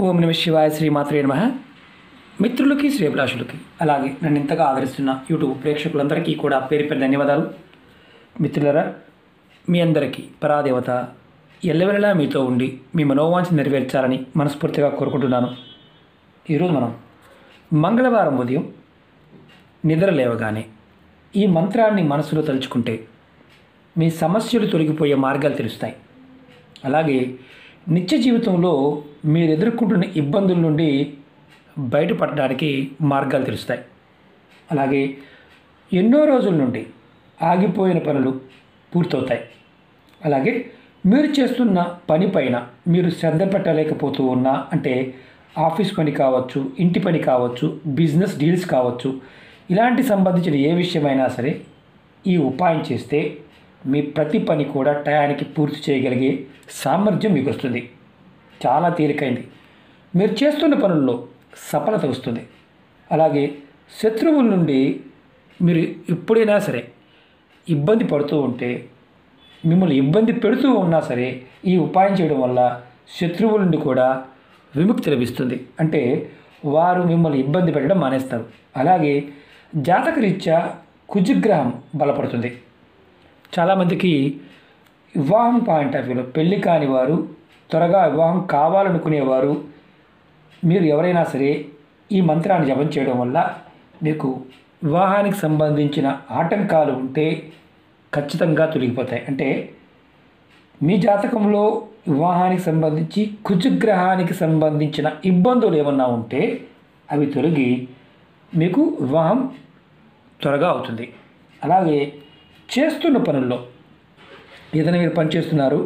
ఓం నమ శివాయ శ్రీమాత్రే నమః. మిత్రులకి శ్రేభిలాషులకి అలాగే నన్ను ఇంతగా ఆదరిస్తున్న యూట్యూబ్ ప్రేక్షకులందరికీ కూడా పేరు పేరు ధన్యవాదాలు. మిత్రులరా, మీ అందరికీ పరాదేవత ఎల్లవెల్లలా మీతో ఉండి మీ మనోవాంఛ నెరవేర్చాలని మనస్ఫూర్తిగా కోరుకుంటున్నాను. ఈరోజు మనం మంగళవారం ఉదయం నిద్ర లేవగానే ఈ మంత్రాన్ని మనసులో తలుచుకుంటే మీ సమస్యలు తొలగిపోయే మార్గాలు తెలుస్తాయి. అలాగే నిత్య జీవితంలో మీరు ఎదుర్కొంటున్న ఇబ్బందుల నుండి బయటపడడానికి మార్గాలు తెలుస్తాయి. అలాగే ఎన్నో రోజుల నుండి ఆగిపోయిన పనులు పూర్తవుతాయి. అలాగే మీరు చేస్తున్న పని పైన మీరు శ్రద్ధ పెట్టలేకపోతూ ఉన్నా, అంటే ఆఫీస్ పని కావచ్చు, ఇంటి పని కావచ్చు, బిజినెస్ డీల్స్ కావచ్చు, ఇలాంటి సంబంధించిన ఏ విషయమైనా సరే ఈ ఉపాయం చేస్తే మీ ప్రతి పని కూడా టయానికి పూర్తి చేయగలిగే సామర్థ్యం మీకు వస్తుంది. చాలా తేలికైంది. మీరు చేస్తున్న పనుల్లో సఫలత వస్తుంది. అలాగే శత్రువుల నుండి మీరు ఎప్పుడైనా సరే ఇబ్బంది పడుతూ ఉంటే, మిమ్మల్ని ఇబ్బంది పెడుతూ ఉన్నా సరే ఈ ఉపాయం చేయడం వల్ల శత్రువుల నుండి కూడా విముక్తి లభిస్తుంది. అంటే వారు మిమ్మల్ని ఇబ్బంది పెట్టడం మానేస్తారు. అలాగే జాతకరీత్యా కుజగ్రహం బలపడుతుంది. చాలామందికి వివాహం పాయింట్ ఆఫ్ వ్యూలో పెళ్ళి కాని వారు, త్వరగా వివాహం కావాలనుకునేవారు, మీరు ఎవరైనా సరే ఈ మంత్రాన్ని జపం చేయడం వల్ల మీకు వివాహానికి సంబంధించిన ఆటంకాలు ఉంటే ఖచ్చితంగా తొలగిపోతాయి. అంటే మీ జాతకంలో వివాహానికి సంబంధించి కుజగ్రహానికి సంబంధించిన ఇబ్బందులు ఏమన్నా ఉంటే అవి తొలగి మీకు వివాహం త్వరగా అవుతుంది. అలాగే చేస్తున్న పనుల్లో ఏదైనా మీరు పని చేస్తున్నారు,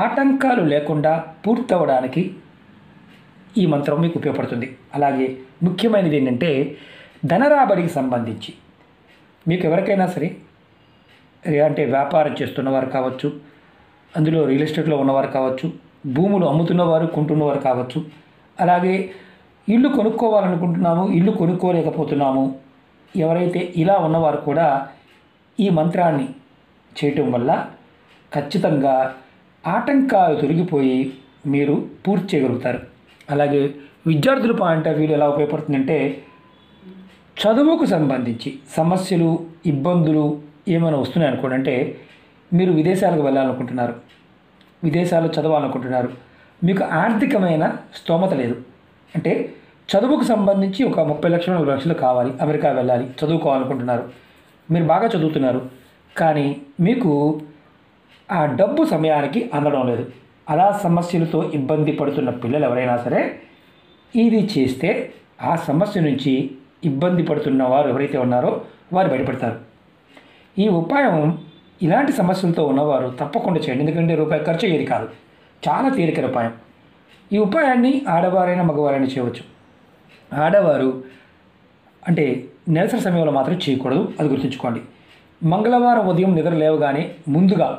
ఆటంకాలు లేకుండా పూర్తవడానికి ఈ మంత్రం మీకు ఉపయోగపడుతుంది. అలాగే ముఖ్యమైనది ఏంటంటే ధనరాబడికి సంబంధించి మీకు ఎవరికైనా సరే, అంటే వ్యాపారం చేస్తున్నవారు కావచ్చు, అందులో రియల్ ఎస్టేట్లో ఉన్నవారు కావచ్చు, భూములు అమ్ముతున్నవారు కొంటున్నవారు కావచ్చు, అలాగే ఇల్లు కొనుక్కోవాలనుకుంటున్నాము, ఇల్లు కొనుక్కోలేకపోతున్నాము, ఎవరైతే ఇలా ఉన్నవారు కూడా ఈ మంత్రాన్ని చేయటం వల్ల ఖచ్చితంగా ఆటంకాలు తొలగిపోయి మీరు పూర్తి చేయగలుగుతారు. అలాగే విద్యార్థుల పాయింట్ ఆఫ్ వ్యూలో ఎలా ఉపయోగపడుతుందంటే, చదువుకు సంబంధించి సమస్యలు, ఇబ్బందులు ఏమైనా వస్తున్నాయి అనుకోండి. అంటే మీరు విదేశాలకు వెళ్ళాలనుకుంటున్నారు, విదేశాల్లో చదవాలనుకుంటున్నారు, మీకు ఆర్థికమైన స్తోమత లేదు, అంటే చదువుకు సంబంధించి ఒక 30 లక్షలు 40 లక్షలు కావాలి, అమెరికా వెళ్ళాలి, చదువుకోవాలనుకుంటున్నారు, మీరు బాగా చదువుతున్నారు, కానీ మీకు ఆ డబ్బు సమయానికి అందడం లేదు. అలా సమస్యలతో ఇబ్బంది పడుతున్న పిల్లలు ఎవరైనా సరే ఇది చేస్తే ఆ సమస్య నుంచి ఇబ్బంది పడుతున్న వారు ఎవరైతే ఉన్నారో వారు బయటపడతారు. ఈ ఉపాయం ఇలాంటి సమస్యలతో ఉన్నవారు తప్పకుండా చేయండి. ఎందుకంటే రూపాయి ఖర్చు అయ్యేది కాదు, చాలా తేలికైన ఉపాయం. ఈ ఉపాయాన్ని ఆడవారైనా మగవారైనా చేయవచ్చు. ఆడవారు అంటే నెలసరి సమయంలో మాత్రం చేయకూడదు, అది గుర్తుంచుకోండి. మంగళవారం ఉదయం నిద్ర లేవగానే ముందుగా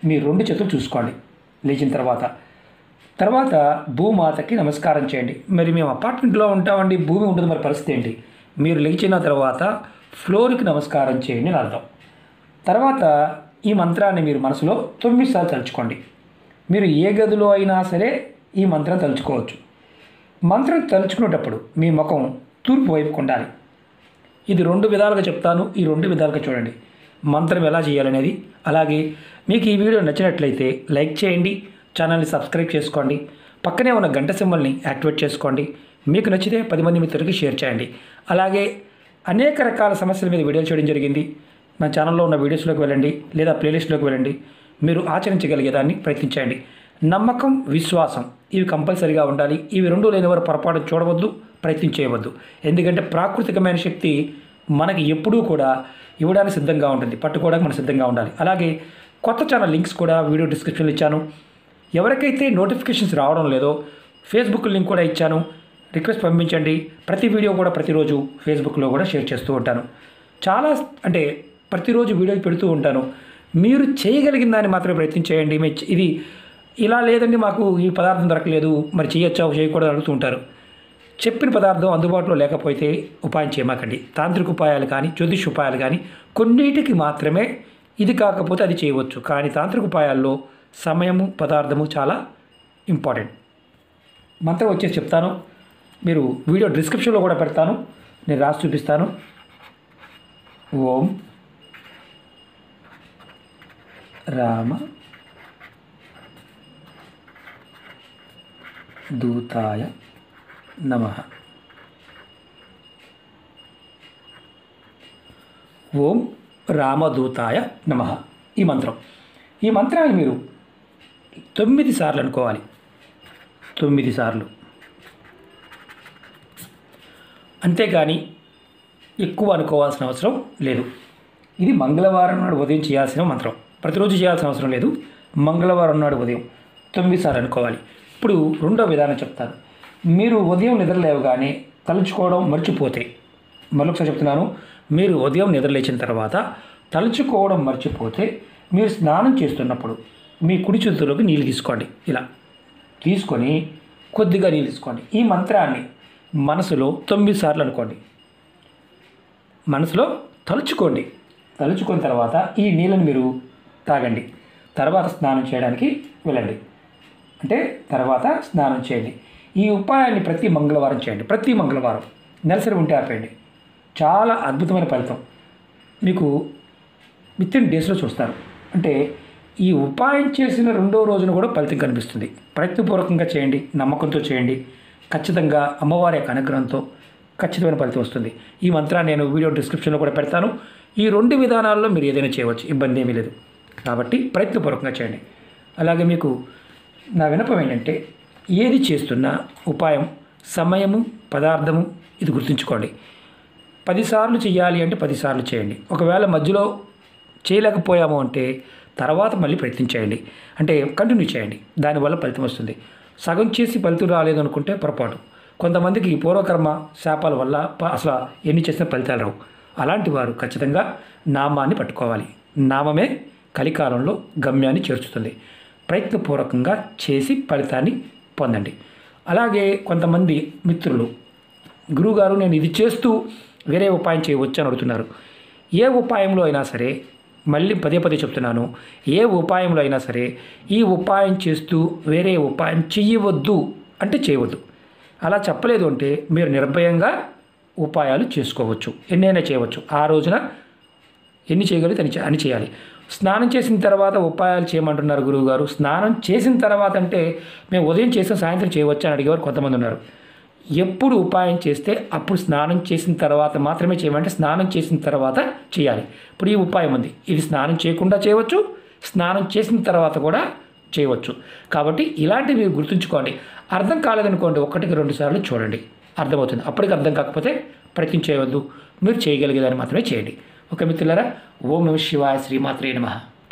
మీ 2 చేతులు చూసుకోండి. లేచిన తర్వాత భూమాతకి నమస్కారం చేయండి. మరి మేము అపార్ట్మెంట్లో ఉంటామండి, భూమి ఉంటుంది, మరి పరిస్థితి ఏంటి? మీరు లేచిన తర్వాత ఫ్లోర్కి నమస్కారం చేయండి అని అర్థం. తర్వాత ఈ మంత్రాన్ని మీరు మనసులో 9 సార్లు తలుచుకోండి. మీరు ఏ గదిలో అయినా సరే ఈ మంత్రం తలుచుకోవచ్చు. మంత్రం తలుచుకునేటప్పుడు మీ ముఖం తూర్పు వైపుకు ఉండాలి. ఇది 2 విధాలుగా చెప్తాను, ఈ 2 విధాలుగా చూడండి మంత్రం ఎలా చేయాలనేది. అలాగే మీకు ఈ వీడియో నచ్చినట్లయితే లైక్ చేయండి, ఛానల్ని సబ్స్క్రైబ్ చేసుకోండి, పక్కనే ఉన్న గంట సింబల్ని యాక్టివేట్ చేసుకోండి. మీకు నచ్చితే 10 మంది మిత్రులకి షేర్ చేయండి. అలాగే అనేక రకాల సమస్యల మీద వీడియోలు చేయడం జరిగింది. నా ఛానల్లో ఉన్న వీడియోస్లోకి వెళ్ళండి, లేదా ప్లేలిస్ట్లోకి వెళ్ళండి. మీరు ఆచరించగలిగేదాన్ని ప్రయత్నించండి. నమ్మకం, విశ్వాసం ఇవి కంపల్సరీగా ఉండాలి. ఇవి 2 లేనివారు పొరపాటు చూడవద్దు, ప్రయత్నం చేయవద్దు. ఎందుకంటే ప్రాకృతికమైన శక్తి మనకి ఎప్పుడూ కూడా ఇవ్వడానికి సిద్ధంగా ఉంటుంది, పట్టుకోవడానికి మనం సిద్ధంగా ఉండాలి. అలాగే కొత్త ఛానల్ లింక్స్ కూడా వీడియో డిస్క్రిప్షన్లో ఇచ్చాను. ఎవరికైతే నోటిఫికేషన్స్ రావడం లేదో ఫేస్బుక్ లింక్ కూడా ఇచ్చాను, రిక్వెస్ట్ పంపించండి. ప్రతి వీడియో కూడా ప్రతిరోజు ఫేస్బుక్లో కూడా షేర్ చేస్తూ ఉంటాను. చాలా అంటే ప్రతిరోజు వీడియోలు పెడుతూ ఉంటాను. మీరు చేయగలిగిన దాన్ని మాత్రమే ప్రయత్నం చేయండి. ఇది ఇలా లేదండి, మాకు ఈ పదార్థం దొరకలేదు, మరి చేయొచ్చా చేయకూడదు అడుగుతూ ఉంటారు. చెప్పిన పదార్థం అందుబాటులో లేకపోతే ఉపాయం చేయమాకండి. తాంత్రిక ఉపాయాలు కానీ, జ్యోతిష్ ఉపాయాలు కానీ కొన్నిటికి మాత్రమే ఇది కాకపోతే అది చేయవచ్చు. కానీ తాంత్రిక ఉపాయాల్లో సమయము, పదార్థము చాలా ఇంపార్టెంట్. మంత్రం వచ్చేసి చెప్తాను, మీరు వీడియో డిస్క్రిప్షన్లో కూడా పెడతాను, నేను రాసి చూపిస్తాను. ఓం రామ దూతాయ నమః. ఓం రామదూతాయ నమః. ఈ మంత్రాన్ని మీరు 9 సార్లు అనుకోవాలి. 9 సార్లు. అంతేగాని ఎక్కువ అనుకోవాల్సిన అవసరం లేదు. ఇది మంగళవారం నాడు ఉదయం చేయాల్సిన మంత్రం. ప్రతిరోజు చేయాల్సిన అవసరం లేదు. మంగళవారం నాడు ఉదయం 9 సార్లు అనుకోవాలి. ఇప్పుడు రెండో విధానం చెప్తాను. మీరు ఉదయం నిద్రలేవగానే తలుచుకోవడం మర్చిపోతే, మరొకసారి చెప్తున్నాను, మీరు ఉదయం నిద్రలేచిన తర్వాత తలుచుకోవడం మర్చిపోతే మీరు స్నానం చేస్తున్నప్పుడు మీ కుడి చేతిలోకి నీళ్ళు తీసుకోండి. ఇలా తీసుకొని కొద్దిగా నీళ్ళు తీసుకోండి. ఈ మంత్రాన్ని మనసులో 9 సార్లు అనుకోండి. మనసులో తలుచుకోండి. తలుచుకున్న తర్వాత ఈ నీళ్ళని మీరు తాగండి. తర్వాత స్నానం చేయడానికి వెళ్ళండి. అంటే తర్వాత స్నానం చేయండి. ఈ ఉపాయాన్ని ప్రతి మంగళవారం చేయండి. ప్రతి మంగళవారం నెలసరి ఉంటే ఆపేయండి. చాలా అద్భుతమైన ఫలితం మీకు వితిన్ డేస్లో చూస్తారు. అంటే ఈ ఉపాయం చేసిన రెండో రోజున కూడా ఫలితం కనిపిస్తుంది. ప్రయత్నపూర్వకంగా చేయండి, నమ్మకంతో చేయండి. ఖచ్చితంగా అమ్మవారి యొక్క అనుగ్రహంతో ఖచ్చితమైన ఫలితం వస్తుంది. ఈ మంత్రాన్ని నేను వీడియో డిస్క్రిప్షన్లో కూడా పెడతాను. ఈ 2 విధానాల్లో మీరు ఏదైనా చేయవచ్చు, ఇబ్బంది ఏమీ లేదు. కాబట్టి ప్రయత్నపూర్వకంగా చేయండి. అలాగే మీకు నా విన్నపం ఏంటంటే, ఏది చేస్తున్నా ఉపాయం, సమయము, పదార్థము ఇది గుర్తుంచుకోండి. 10 సార్లు చేయాలి అంటే 10 సార్లు చేయండి. ఒకవేళ మధ్యలో చేయలేకపోయాము అంటే తర్వాత మళ్ళీ ప్రయత్నించేయండి. అంటే కంటిన్యూ చేయండి. దానివల్ల ఫలితం వస్తుంది. సగం చేసి ఫలితం రాలేదు అనుకుంటే పొరపాటు. కొంతమందికి పూర్వకర్మ శాపాల వల్ల అసలు ఎన్ని చేసిన ఫలితాలు రావు. అలాంటి వారు ఖచ్చితంగా నామాన్ని పట్టుకోవాలి. నామమే కలికాలంలో గమ్యాన్ని చేర్చుతుంది. ప్రయత్నపూర్వకంగా చేసి ఫలితాన్ని పొందండి. అలాగే కొంతమంది మిత్రులు, గురువుగారు నేను ఇది చేస్తూ వేరే ఉపాయం చేయవచ్చు అని అడుగుతున్నారు. ఏ ఉపాయంలో అయినా సరే, మళ్ళీ పదే చెప్తున్నాను, ఏ ఉపాయంలో అయినా సరే ఈ ఉపాయం చేస్తూ వేరే ఉపాయం చెయ్యవద్దు అంటే చేయవద్దు. అలా చెప్పలేదు అంటే మీరు నిర్భయంగా ఉపాయాలు చేసుకోవచ్చు, ఎన్నైనా చేయవచ్చు. ఆ రోజున ఎన్ని చేయగలిగితే అని చేయాలి. స్నానం చేసిన తర్వాత ఉపాయాలు చేయమంటున్నారు గురువుగారు. స్నానం చేసిన తర్వాత అంటే మేము ఉదయం చేసిన సాయంత్రం చేయవచ్చు అని అడిగేవారు కొంతమంది ఉన్నారు. ఎప్పుడు ఉపాయం చేస్తే అప్పుడు స్నానం చేసిన తర్వాత మాత్రమే చేయమంటే స్నానం చేసిన తర్వాత చేయాలి. ఇప్పుడు ఈ ఉపాయం ఉంది, ఇది స్నానం చేయకుండా చేయవచ్చు, స్నానం చేసిన తర్వాత కూడా చేయవచ్చు. కాబట్టి ఇలాంటివి మీరు గుర్తుంచుకోండి. అర్థం కాలేదనుకోండి, 1-2 సార్లు చూడండి, అర్థమవుతుంది. అప్పటికి అర్థం కాకపోతే ప్రయత్నం చేయవద్దు. మీరు చేయగలిగేదాన్ని మాత్రమే చేయండి. ఓకే మిత్రులారా, ఓం నమః శివాయ, శ్రీమాత్రే నమః.